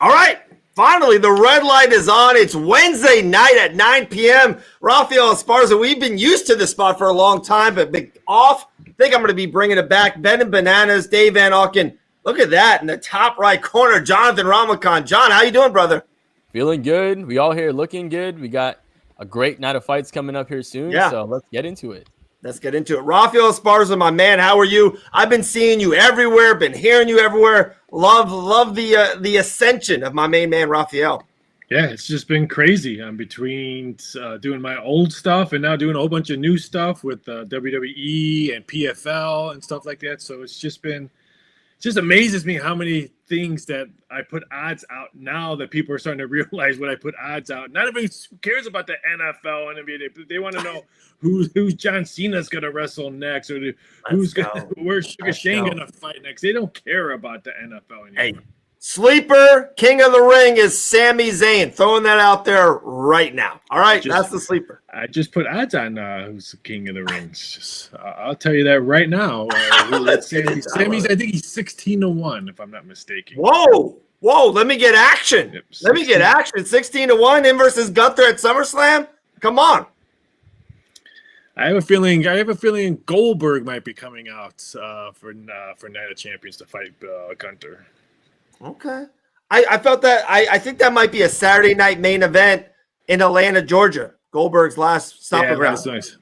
All right. Finally, the red light is on. It's Wednesday night at 9 p.m. Rafael Esparza, we've been used to this spot for a long time, but off. I think I'm going to be bringing it back. Ben and Bananas, Dave Van Auken. Look at that in the top right corner, Jonathan Ramakan. John, how you doing, brother? Feeling good. We all here looking good. We got a great night of fights coming up here soon, so let's get into it. Let's get into it. Rafael Esparza, my man, how are you? I've been seeing you everywhere, been hearing you everywhere. Love the ascension of my main man, Rafael. Yeah, it's just been crazy. I'm between doing my old stuff and now doing a whole bunch of new stuff with WWE and PFL and stuff like that. So it's just amazes me how many things that I put odds out now that people are starting to realize what I put odds out. Not everybody cares about the NFL and NBA. They want to know who's John Cena's going to wrestle next, or where's Sugar Shane going to fight next. They don't care about the NFL anymore. Hey, sleeper king of the ring is Sami Zayn. Throwing that out there right now. All right, that's the sleeper. I just put odds on who's the king of the ring. I'll tell you that right now. Sammy's, I think he's 16-1, if I'm not mistaken. Whoa, let me get action. Yep, let me get action. 16-1, him versus Gunther at SummerSlam. Come on. I have a feeling Goldberg might be coming out for Night of Champions to fight Gunther. Okay. I felt that I think that might be a Saturday night main event in Atlanta, Georgia. Goldberg's last stopping ground. That's nice.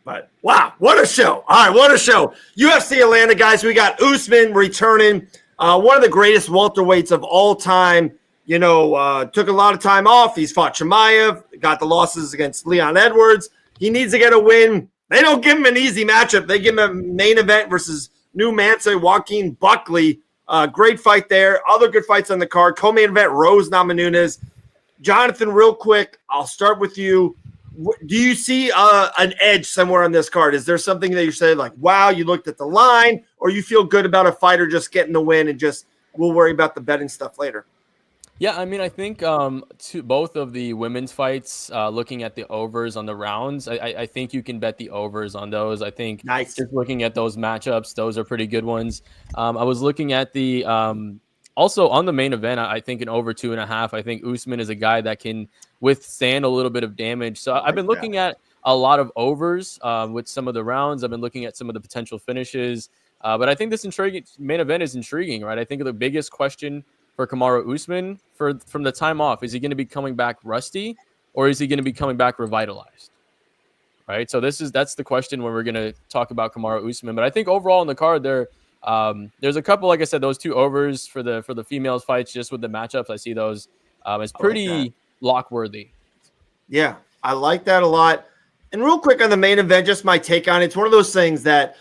But wow, what a show. All right, what a show. UFC Atlanta, guys. We got Usman returning. One of the greatest welterweights of all time. You know, took a lot of time off. He's fought Chimaev, got the losses against Leon Edwards. He needs to get a win. They don't give him an easy matchup. They give him a main event versus New Mansa, Joaquin Buckley. Great fight there. Other good fights on the card. Co-main event, Rose Namajunas. Jonathan, real quick, I'll start with you. Do you see an edge somewhere on this card? Is there something that you say like, wow, you looked at the line, or you feel good about a fighter just getting the win and just we'll worry about the betting stuff later? Yeah, I mean, I think both of the women's fights, looking at the overs on the rounds, I think you can bet the overs on those. I think just looking at those matchups, those are pretty good ones. I was looking at the also on the main event, I think an over 2.5. I think Usman is a guy that can withstand a little bit of damage. So I've been looking at a lot of overs with some of the rounds. I've been looking at some of the potential finishes. But I think this main event is intriguing, right? I think the biggest question for Kamaru Usman from the time off, is he going to be coming back rusty, or is he going to be coming back revitalized? Right. So that's the question when we're going to talk about Kamaru Usman. But I think overall in the card there's a couple, like I said, those two overs for the females fights, just with the matchups. I see those as pretty lock worthy. Yeah, I like that a lot. And real quick on the main event, just my take on it. It's one of those things that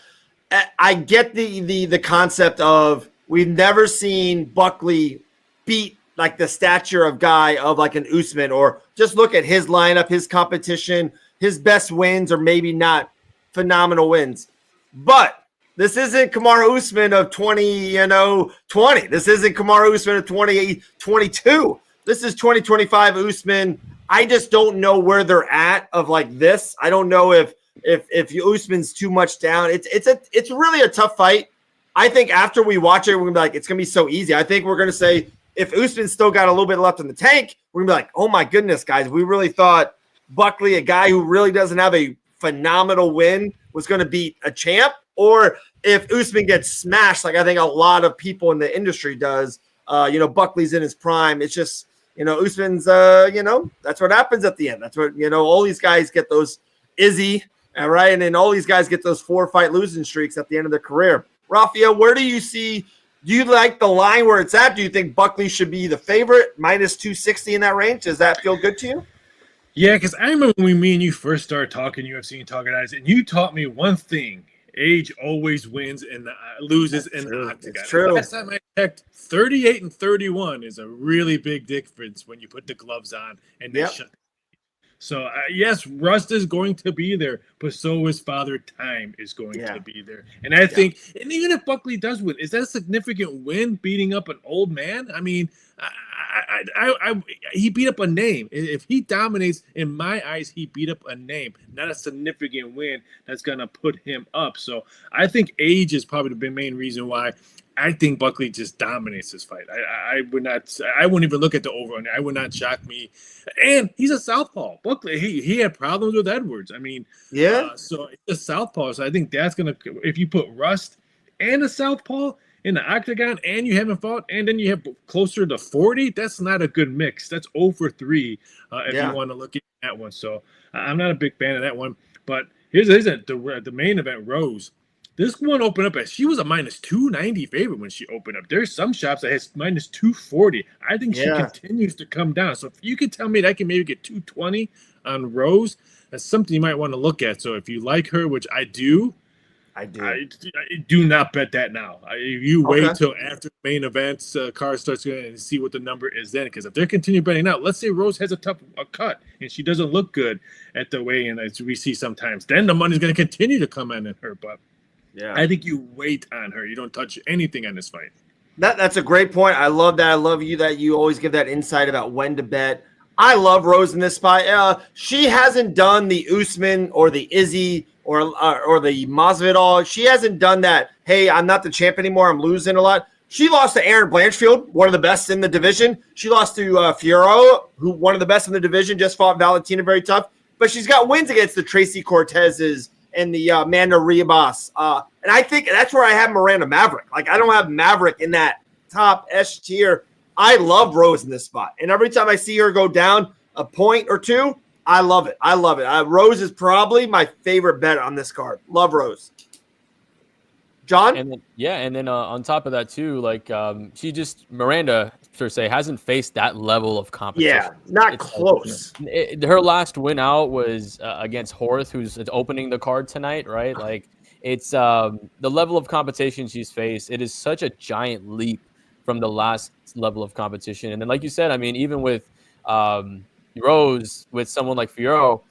I get the concept of we've never seen Buckley beat like the stature of guy of like an Usman, or just look at his lineup, his competition, his best wins, or maybe not phenomenal wins. But this isn't Kamaru Usman of 2020. This isn't Kamaru Usman of 2022. This is 2025 Usman. I just don't know where they're at of like this. I don't know if Usman's too much down. It's really a tough fight. I think after we watch it, we're gonna be like, it's gonna be so easy. I think we're gonna say if Usman's still got a little bit left in the tank, we're gonna be like, oh my goodness, guys, we really thought Buckley, a guy who really doesn't have a phenomenal win, was gonna beat a champ. Or if Usman gets smashed, like I think a lot of people in the industry does, Buckley's in his prime. It's just, Usman's, that's what happens at the end. That's what, all these guys get those Izzy, all right? And then all these guys get those 4-fight losing streaks at the end of their career. Rafael, where do you see, do you like the line where it's at? Do you think Buckley should be the favorite, minus 260 in that range? Does that feel good to you? Yeah, because I remember when me and you first started talking UFC and talking eyes, and you taught me one thing. Age always wins and loses in the octagon. It's true. Last time I checked, 38 and 31 is a really big difference when you put the gloves on and they shut. So, yes, rust is going to be there, but so is Father Time is going to be there. And I think, and even if Buckley does win, is that a significant win beating up an old man? I mean, he beat up a name. If he dominates, in my eyes, he beat up a name, not a significant win that's going to put him up. So I think age is probably the main reason why I think Buckley just dominates this fight. I wouldn't even look at the over on it. I would not shock me. And he's a southpaw. Buckley, he had problems with Edwards. I mean, so it's a southpaw. So I think that's gonna, if you put Rust and a southpaw in the octagon, and you haven't fought, and then you have closer to 40, that's not a good mix. That's over 3 if you want to look at that one. So I'm not a big fan of that one. But here's the main event, Rose. This one opened up as she was a minus 290 favorite when she opened up. There's some shops that has minus 240. I think she continues to come down. So if you can tell me that I can maybe get 220 on Rose, that's something you might want to look at. So if you like her, which I do, I do not bet that now. You wait till after the main events card starts going and see what the number is then. Because if they're continuing betting out, let's say Rose has a cut and she doesn't look good at the weigh-in as we see sometimes, then the money's going to continue to come in her. But I think you wait on her. You don't touch anything on this fight. That's a great point. I love that. I love that you always give that insight about when to bet. I love Rose in this spot. She hasn't done the Usman or the Izzy or the Masvidal. She hasn't done that. Hey, I'm not the champ anymore. I'm losing a lot. She lost to Aaron Blanchfield, one of the best in the division. She lost to Fiorot, who one of the best in the division, just fought Valentina very tough. But she's got wins against the Tracy Cortezes and the Amanda Ribas. And I think that's where I have Miranda Maverick. Like, I don't have Maverick in that top S tier. I love Rose in this spot. And every time I see her go down a point or two, I love it. I love it. Rose is probably my favorite bet on this card. Love Rose. John? And then on top of that too, like Miranda per se hasn't faced that level of competition. Yeah, not close. Her last win out was against Horth, who's opening the card tonight, right? Like, it's the level of competition she's faced. It is such a giant leap from the last level of competition. And then, like you said, I mean, even with Rose, with someone like Fiorot,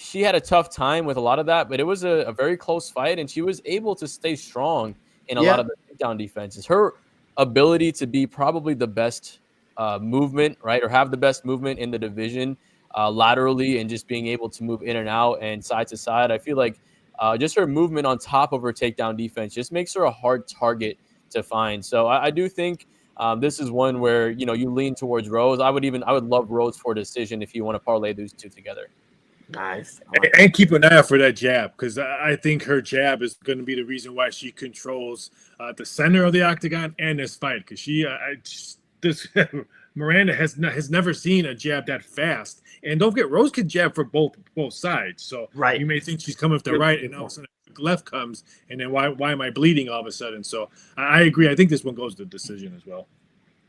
she had a tough time with a lot of that, but it was a very close fight, and she was able to stay strong in a lot of the takedown defenses. Her ability to be probably the best movement, right, or have the best movement in the division laterally, and just being able to move in and out and side to side. I feel like just her movement on top of her takedown defense just makes her a hard target to find. So I do think this is one where, you lean towards Rose. I would love Rose for a decision if you want to parlay those two together. Nice. And keep an eye out for that jab, because I think her jab is going to be the reason why she controls the center of the octagon and this fight. Because Miranda has never seen a jab that fast. And don't forget, Rose can jab for both sides. So you may think she's coming with the right, and all of a sudden the left comes, and then why am I bleeding all of a sudden? So I agree. I think this one goes to decision as well.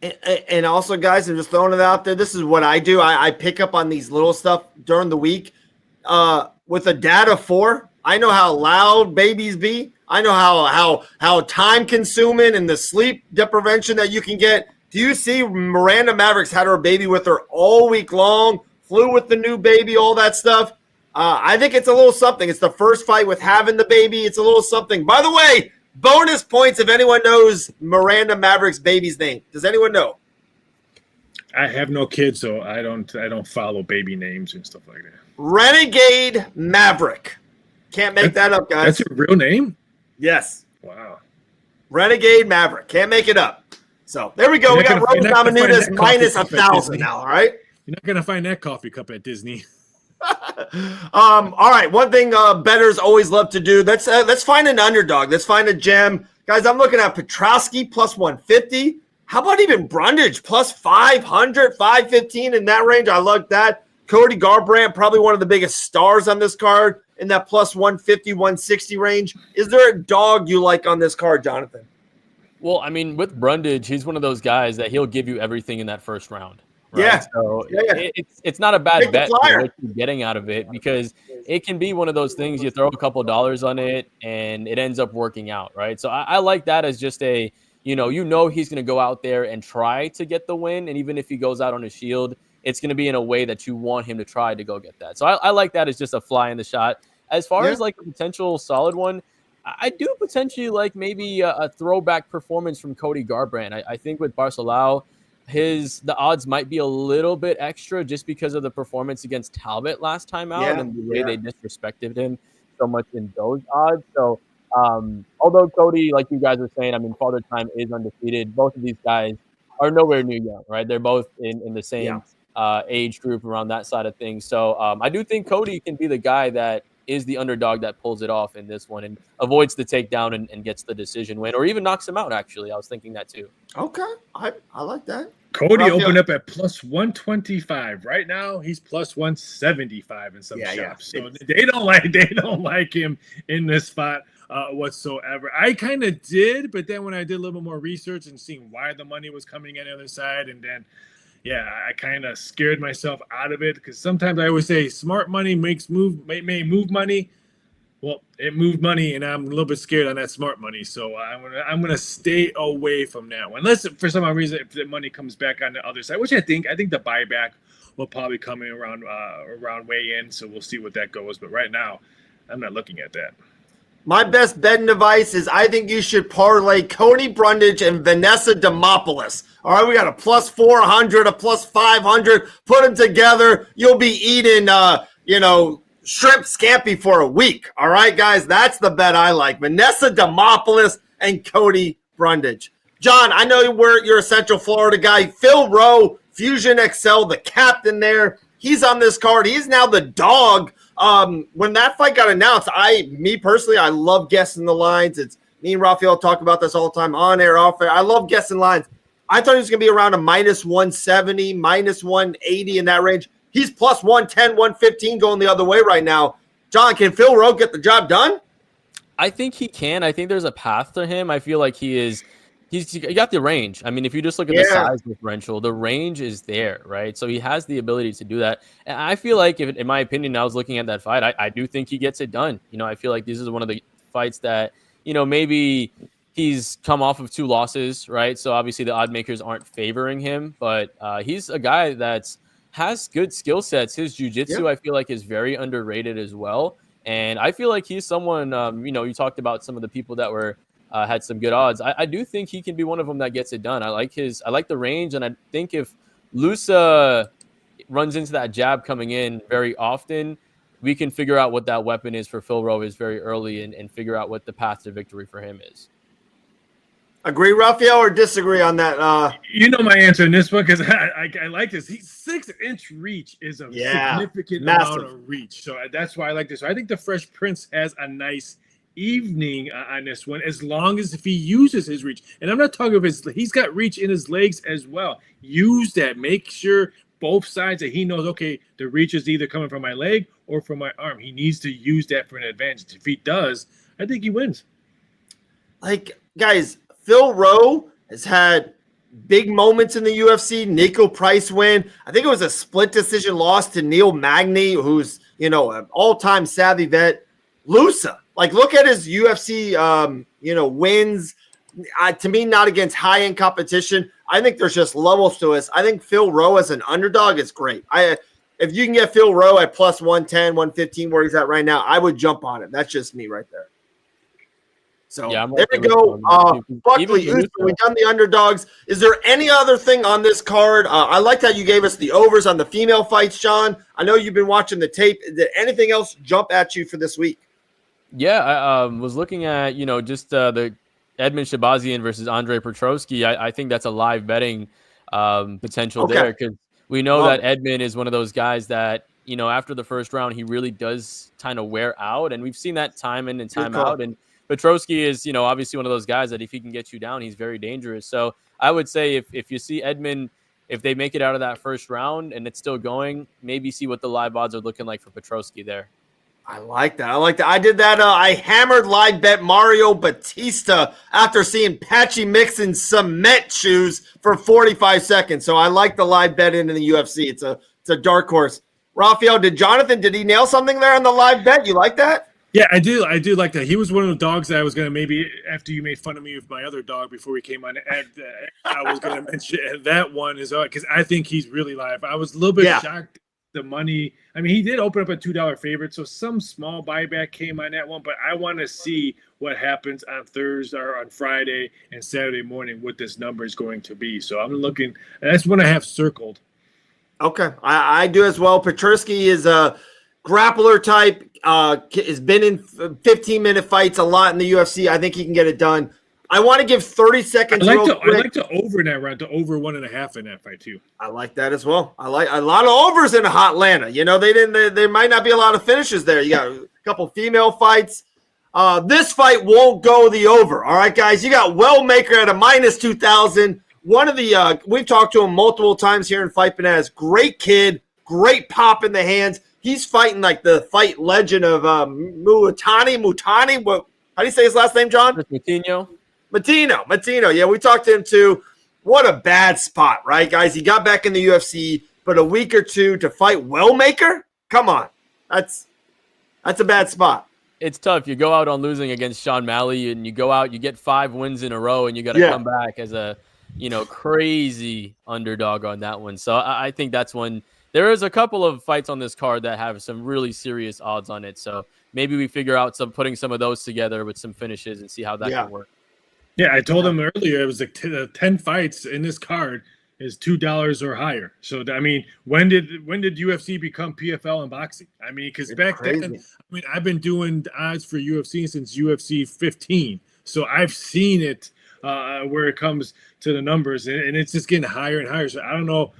And also, guys, I'm just throwing it out there. This is what I do. I pick up on these little stuff during the week. With a dad of 4, I know how loud babies be. I know how time consuming and the sleep deprivation that you can get. Do you see Miranda Mavericks had her baby with her all week long, flew with the new baby, all that stuff? I think it's a little something. It's the first fight with having the baby. It's a little something. By the way, bonus points if anyone knows Miranda Maverick's baby's name. Does anyone know? I have no kids, so I don't follow baby names and stuff like that. Renegade Maverick. Can't make that up, guys. That's your real name? Yes. Wow. Renegade Maverick. Can't make it up. So there we go. We got Rose Namajunas minus 1,000 now. All right. You're not gonna find that coffee cup at Disney. All right. One thing bettors always love to do. Let's find an underdog. Let's find a gem, guys. I'm looking at Petrosky plus 150. How about even Brundage plus 500, 515 in that range? I like that. Cody Garbrandt, probably one of the biggest stars on this card in that plus 150, 160 range. Is there a dog you like on this card, Jonathan? Well, I mean, with Brundage, he's one of those guys that he'll give you everything in that first round. Right? Yeah. So it's not a bad bet for what you're getting out of it, because it can be one of those things you throw a couple dollars on it and it ends up working out, right? So I like that as just a, he's going to go out there and try to get the win. And even if he goes out on a shield, it's going to be in a way that you want him to try to go get that. So I like that as just a fly in the shot. As far as like a potential solid one, I do potentially like maybe a throwback performance from Cody Garbrandt. I think with Barcelao, the odds might be a little bit extra just because of the performance against Talbot last time out and the way they disrespected him so much in those odds. So Although Cody, like you guys were saying, I mean, Father Time is undefeated. Both of these guys are nowhere near young, right? They're both in the same age group around that side of things. So I do think Cody can be the guy that is the underdog that pulls it off in this one and avoids the takedown and gets the decision win, or even knocks him out. Actually, I was thinking that too. Okay, I like that. Cody opened up at plus 125. Right now, he's plus 175 in some shops. So they don't like him in this spot whatsoever. I kind of did, but then when I did a little bit more research and seeing why the money was coming in on the other side, and then I kind of scared myself out of it, because sometimes I always say smart money may move money. Well, it moved money, and I'm a little bit scared on that smart money, so I'm gonna stay away from that one. Unless for some reason if the money comes back on the other side, which I think the buyback will probably come in around weigh in, so we'll see what that goes. But right now, I'm not looking at that. My best betting advice is I think you should parlay Cody Brundage and Vanessa Demopoulos. All right, we got a plus 400, a plus 500. Put them together. You'll be eating, shrimp scampi for a week. All right, guys, that's the bet I like. Vanessa Demopoulos and Cody Brundage. John, I know you're a Central Florida guy. Phil Rowe, Fusion XL, the captain there. He's on this card. He's now the dog. When that fight got announced, me personally, I love guessing the lines. It's me and Rafael talk about this all the time, on air, off air. I love guessing lines. I thought he was going to be around a minus 170, minus 180 in that range. He's plus 110, 115 going the other way right now. John, can Phil Rowe get the job done? I think he can. I think there's a path to him. I feel like he's got the range. I mean, if you just look at the size differential, the range is there, right? So he has the ability to do that. And I feel like, in my opinion, I was looking at that fight, I do think he gets it done. I feel like this is one of the fights that, maybe he's come off of 2 losses, right? So obviously the odd makers aren't favoring him, but he's a guy that has good skill sets. His jiu-jitsu, I feel like, is very underrated as well. And I feel like he's someone, you talked about some of the people that were had some good odds. I do think he can be one of them that gets it done. I like the range, and I think if Lusa runs into that jab coming in very often, we can figure out what that weapon is for Phil Rowe is very early and figure out what the path to victory for him is. Agree, Rafael, or disagree on that? You know my answer in this one, because I like this. 6-inch reach is a significant amount of reach. So that's why I like this. So I think the Fresh Prince has a nice evening on this one, as long as if he uses his reach. And I'm not talking of he's got reach in his legs as well. Use that. Make sure both sides that he knows, okay, the reach is either coming from my leg or from my arm. He needs to use that for an advantage. If he does, I think he wins. Like, guys, Phil Rowe has had big moments in the UFC. Nico Price win. I think it was a split decision loss to Neil Magny, who's, an all-time savvy vet. Lusa, look at his UFC, wins. To me, not against high-end competition. I think there's just levels to us. I think Phil Rowe as an underdog is great. If you can get Phil Rowe at plus 110, 115, where he's at right now, I would jump on it. That's just me right there. So there we go. Buckley, Usman, we've done the underdogs. Is there any other thing on this card? I liked how you gave us the overs on the female fights, John. I know you've been watching the tape. Did anything else jump at you for this week? Yeah, I was looking at, just the Edmund Shabazian versus Andre Petroski. I think that's a live betting potential there, because we know that Edmund is one of those guys that, after the first round, he really does kind of wear out. And we've seen that time in and time out. And Petroski is, obviously one of those guys that if he can get you down, he's very dangerous. So I would say if you see Edmund, if they make it out of that first round and it's still going, maybe see what the live odds are looking like for Petroski there. I like that. I did that. I hammered live bet Mario Batista after seeing Patchy Mix in cement shoes for 45 seconds. So I like the live bet into the UFC. It's a dark horse. Rafael, did he nail something there on the live bet? You like that? Yeah, I do like that. He was one of the dogs that I was going to maybe, after you made fun of me with my other dog before we came on, I was going to mention that one is because I think he's really live. I was a little bit shocked. The money, I mean, he did open up a $2 favorite, so some small buyback came on that one, but I want to see what happens on Thursday or on Friday and Saturday morning, what this number is going to be. So I'm looking, that's one I have circled. Okay, I do as well. Petroski is grappler type, has been in 15-minute fights a lot in the UFC. I think he can get it done. I want to give 30 seconds. I like to over in that round, to over 1.5 in that fight too. I like that as well. I like a lot of overs in Hotlanta. You know, there might not be a lot of finishes there. You got a couple female fights. This fight won't go the over. All right, guys. You got Wellmaker at a -2,000. One of the we've talked to him multiple times here in Fight Bananas. Great kid, great pop in the hands. He's fighting like the fight legend of Mutani. What? How do you say his last name, John? Matino. Yeah, we talked to him too. What a bad spot, right, guys? He got back in the UFC, but a week or two to fight Wellmaker? Come on. That's a bad spot. It's tough. You go out on losing against Sean Malley, and you go out, you get 5 wins in a row, and you got to come back as a, crazy underdog on that one. So I think that's one. There is a couple of fights on this card that have some really serious odds on it. So maybe we figure out putting some of those together with some finishes and see how that can work. Yeah, I told him earlier it was like 10 fights in this card is $2 or higher. So I mean, when did UFC become PFL in boxing? I mean, because back then, I've been doing odds for UFC since UFC 15, so I've seen it where it comes to the numbers, and it's just getting higher and higher. So I don't know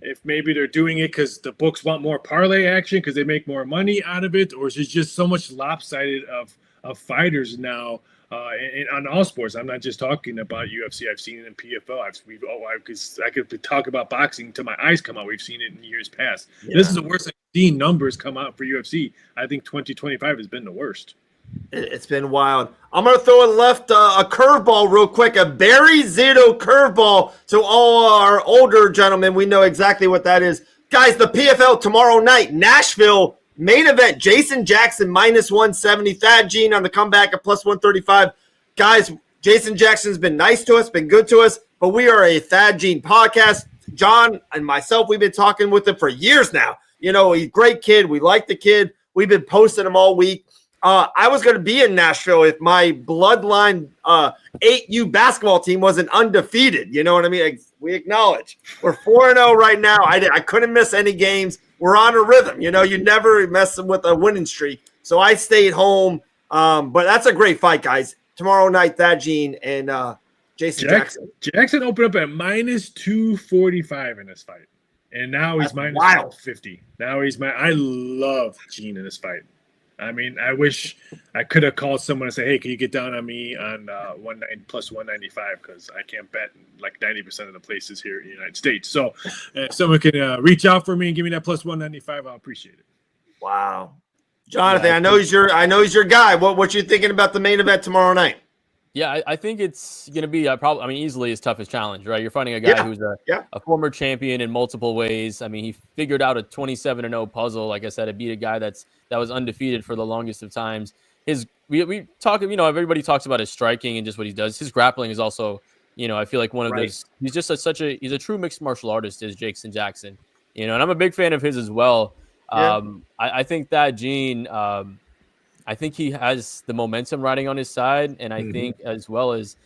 if maybe they're doing it because the books want more parlay action because they make more money out of it, or is it just so much lopsided of fighters now? On all sports, I'm not just talking about UFC. I've seen it in PFL. I could talk about boxing until my eyes come out. We've seen it in years past. Yeah. This is the worst I've seen numbers come out for UFC. I think 2025 has been the worst. It's been wild. I'm going to throw a curveball real quick, a Barry Zito curveball to all our older gentlemen. We know exactly what that is. Guys, the PFL tomorrow night, Nashville. Main event, Jason Jackson -170. Thad Gene on the comeback at +135. Guys, Jason Jackson's been nice to us, been good to us, but we are a Thad Gene podcast. John and myself, we've been talking with him for years now. He's a great kid. We like the kid. We've been posting him all week. I was going to be in Nashville if my Bloodline 8U basketball team wasn't undefeated. You know what I mean? We acknowledge. We're 4-0 right now. I couldn't miss any games. We're on a rhythm. You never mess with a winning streak. So I stayed home. But that's a great fight, guys. Tomorrow night, Thad Gene and Jason Jackson. Jackson opened up at -245 in this fight. And now he's -150. Now I love Gene in this fight. I mean, I wish I could have called someone and say, hey, can you get down on me on +195 because I can't bet like 90% of the places here in the United States. So if someone can reach out for me and give me that +195, I'll appreciate it. Wow. Jonathan, I know he's your guy. What you thinking about the main event tomorrow night? Yeah, I think it's going to be easily his toughest challenge, right? You're fighting a guy who's a former champion in multiple ways. I mean, he figured out a 27-0 puzzle. Like I said, it beat a guy that was undefeated for the longest of times. We talk, everybody talks about his striking and just what he does. His grappling is also, I feel like one of those. He's just he's a true mixed martial artist, is Jason Jackson. And I'm a big fan of his as well. Yeah. I think that Gene. I think he has the momentum riding on his side, and I think as well as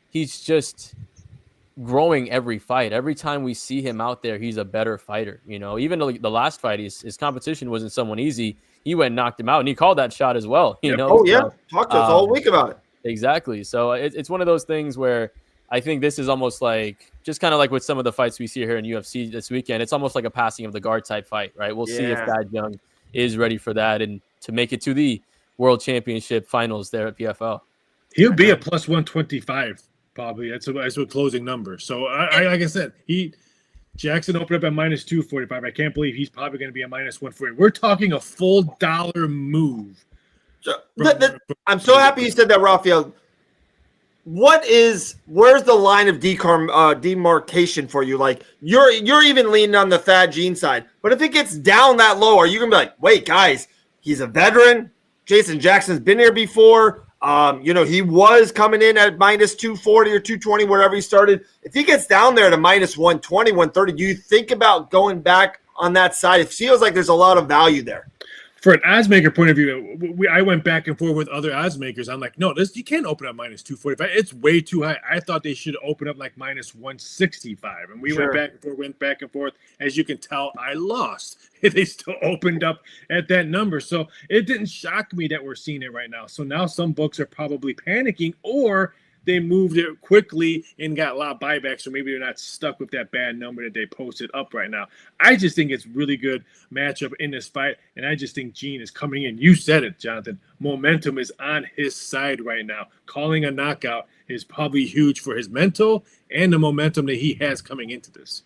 he's just growing every fight. Every time we see him out there, he's a better fighter. Even the last fight, his competition wasn't someone easy. He went and knocked him out, and he called that shot as well. Oh, yeah. Talked to us all week about it. Exactly. So it's one of those things where I think this is almost like just kind of like with some of the fights we see here in UFC this weekend. It's almost like a passing of the guard type fight, right? We'll see if Thad Young is ready for that and to make it to the World Championship finals there at PFL. He'll be a +125 probably. That's a closing number. So like I said, Jackson opened up at -245. I can't believe he's probably going to be a -140. We're talking a full dollar move. I'm so happy you said that, Rafael. Where's the line of demarcation for you? Like you're even leaning on the Thad Gene side, but if it gets down that low, are you gonna be like, wait, guys, he's a veteran. Jason Jackson's been here before. He was coming in at -240 or 220, wherever he started. If he gets down there to -120, 130, do you think about going back on that side? It feels like there's a lot of value there. For an odds maker point of view, I went back and forth with other odds makers. I'm like, no, you can't open up minus 245. It's way too high. I thought they should open up like minus 165. And we went back and forth. As you can tell, I lost. They still opened up at that number. So it didn't shock me that we're seeing it right now. So now some books are probably panicking, or they moved it quickly and got a lot of buybacks, so maybe they're not stuck with that bad number that they posted up right now. I just think it's really good matchup in this fight, and I just think Gene is coming in. You said it, Jonathan. Momentum is on his side right now. Calling a knockout is probably huge for his mental and the momentum that he has coming into this.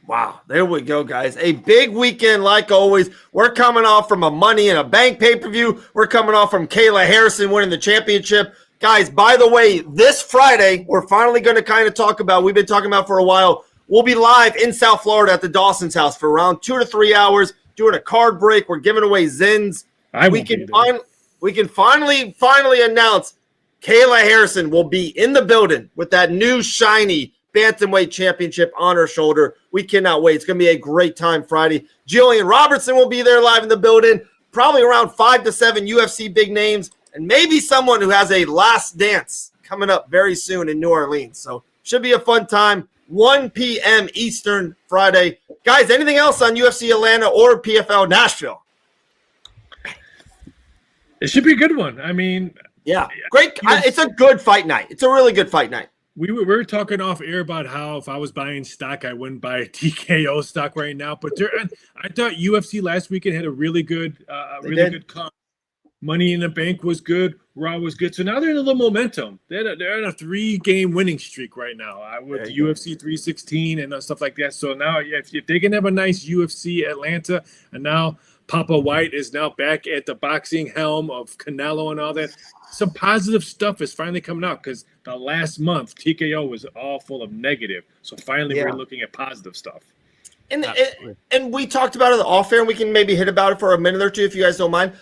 Wow, there we go, guys. A big weekend, like always. We're coming off from a Money in a Bank pay-per-view. We're coming off from Kayla Harrison winning the championship. Guys, by the way, this Friday, we're finally going to kind of talk about, we've been talking about for a while, we'll be live in South Florida at the Dawson's house for around 2 to 3 hours, doing a card break. We're giving away Zins. We can finally announce Kayla Harrison will be in the building with that new shiny Bantamweight Championship on her shoulder. We cannot wait. It's going to be a great time Friday. Jillian Robertson will be there live in the building, probably around 5 to 7 UFC big names, and maybe someone who has a last dance coming up very soon in New Orleans. So should be a fun time. 1 p.m. Eastern Friday. Guys, anything else on UFC Atlanta or PFL Nashville? It should be a good one. I mean, yeah, great. It's a good fight night. It's a really good fight night. We were talking off air about how if I was buying stock, I wouldn't buy a TKO stock right now. But I thought UFC last weekend had a really good card. Money in the Bank was good. Raw was good. So now they're in a little momentum. They're on a 3-game winning streak right now with the UFC 316 and stuff like that. So now if they can have a nice UFC Atlanta, and now Papa White is now back at the boxing helm of Canelo and all that, some positive stuff is finally coming out, because the last month TKO was all full of negative. So finally we're looking at positive stuff. And we talked about it off air, and we can maybe hit about it for a minute or two if you guys don't mind.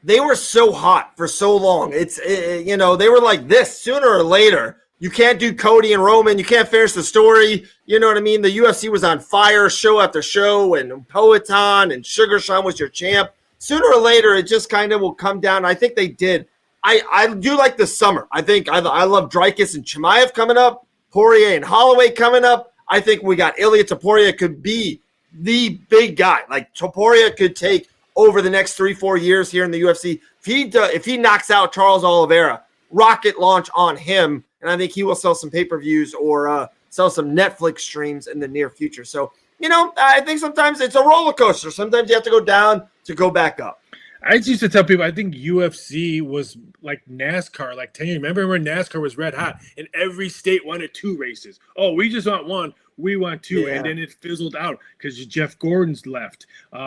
They were so hot for so long. They were like this sooner or later. You can't do Cody and Roman. You can't finish the story. You know what I mean? The UFC was on fire show after show, and Poetan and Sugar Sean was your champ. Sooner or later, it just kind of will come down. I think they did. I do like the summer. I think I love Dreykus and Chimaev coming up, Poirier and Holloway coming up. I think we got Ilya Topuria could be the big guy. Like Topuria could take over the next 3-4 years here in the UFC. If he knocks out Charles Oliveira, rocket launch on him, and I think he will sell some pay-per-views or sell some Netflix streams in the near future. So, I think sometimes it's a roller coaster. Sometimes you have to go down to go back up. I used to tell people, I think UFC was like NASCAR, like 10 years. Remember when NASCAR was red hot and every state wanted 2 races? Oh, we just want 1. We want 2. Yeah. And then it fizzled out because Jeff Gordon's left.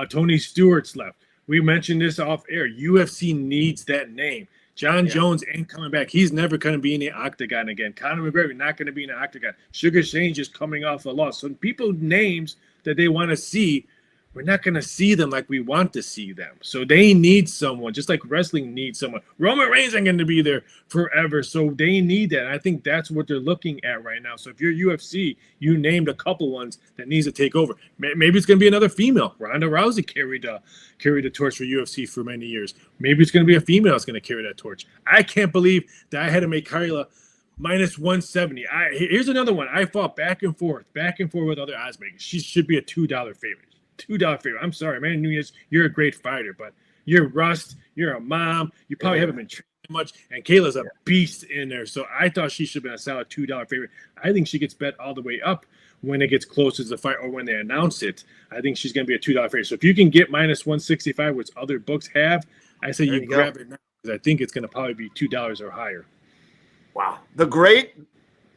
Tony Stewart's left. We mentioned this off air. UFC needs that name. John Jones ain't coming back. He's never going to be in the octagon again. Conor McGregor not going to be in the octagon. Sugar Shane just coming off a loss. So people names that they want to see, we're not going to see them like we want to see them. So they need someone, just like wrestling needs someone. Roman Reigns ain't going to be there forever, so they need that. And I think that's what they're looking at right now. So if you're UFC, you named a couple ones that needs to take over. Maybe it's going to be another female. Ronda Rousey carried the torch for UFC for many years. Maybe it's going to be a female that's going to carry that torch. I can't believe that I had to make Kyla minus 170. Here's another one. I fought back and forth with other odds makers. She should be a $2 favorite. $2 favorite. I'm sorry, man. Nunez, you're a great fighter, but you're rust. You're a mom. You probably haven't been training much. And Kayla's a beast in there. So I thought she should have been a solid $2 favorite. I think she gets bet all the way up when it gets closer to the fight or when they announce it. I think she's going to be a $2 favorite. So if you can get minus 165, which other books have, I say you grab it now, because I think it's going to probably be $2 or higher. Wow. The great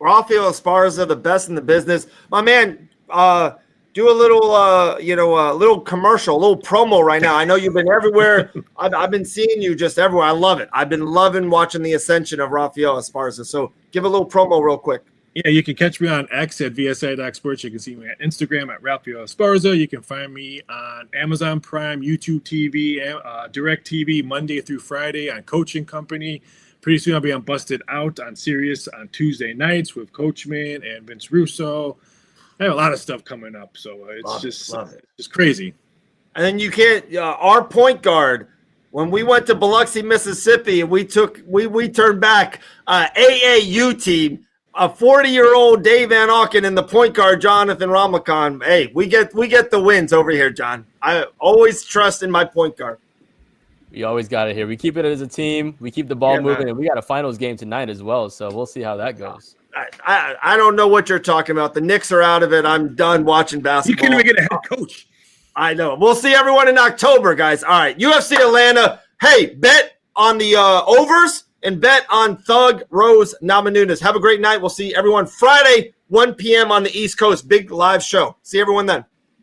Rafael Esparza, the best in the business. My man, do a little, little commercial, a little promo right now. I know you've been everywhere. I've been seeing you just everywhere. I love it. I've been loving watching the ascension of Rafael Esparza. So give a little promo real quick. Yeah, you can catch me on X at VSI.Sports. You can see me on Instagram at Rafael Esparza. You can find me on Amazon Prime, YouTube TV, Direct TV, Monday through Friday on Coaching Company. Pretty soon I'll be on Busted Out on Sirius on Tuesday nights with Coachman and Vince Russo. I have a lot of stuff coming up, so it's just crazy. And then you can't our point guard, when we went to Biloxi, Mississippi, and we turned back AAU team, a 40-year-old Dave Van Auken and the point guard Jonathan Ramakon. Hey, we get the wins over here, John. I always trust in my point guard. We always got it here. We keep it as a team. We keep the ball moving, and we got a finals game tonight as well. So we'll see how that goes. I don't know what you're talking about. The Knicks are out of it. I'm done watching basketball. You can't even get a head coach. I know. We'll see everyone in October, guys. All right, UFC Atlanta. Hey, bet on the overs and bet on Thug Rose Namajunas. Have a great night. We'll see everyone Friday, 1 p.m. on the East Coast. Big live show. See everyone then.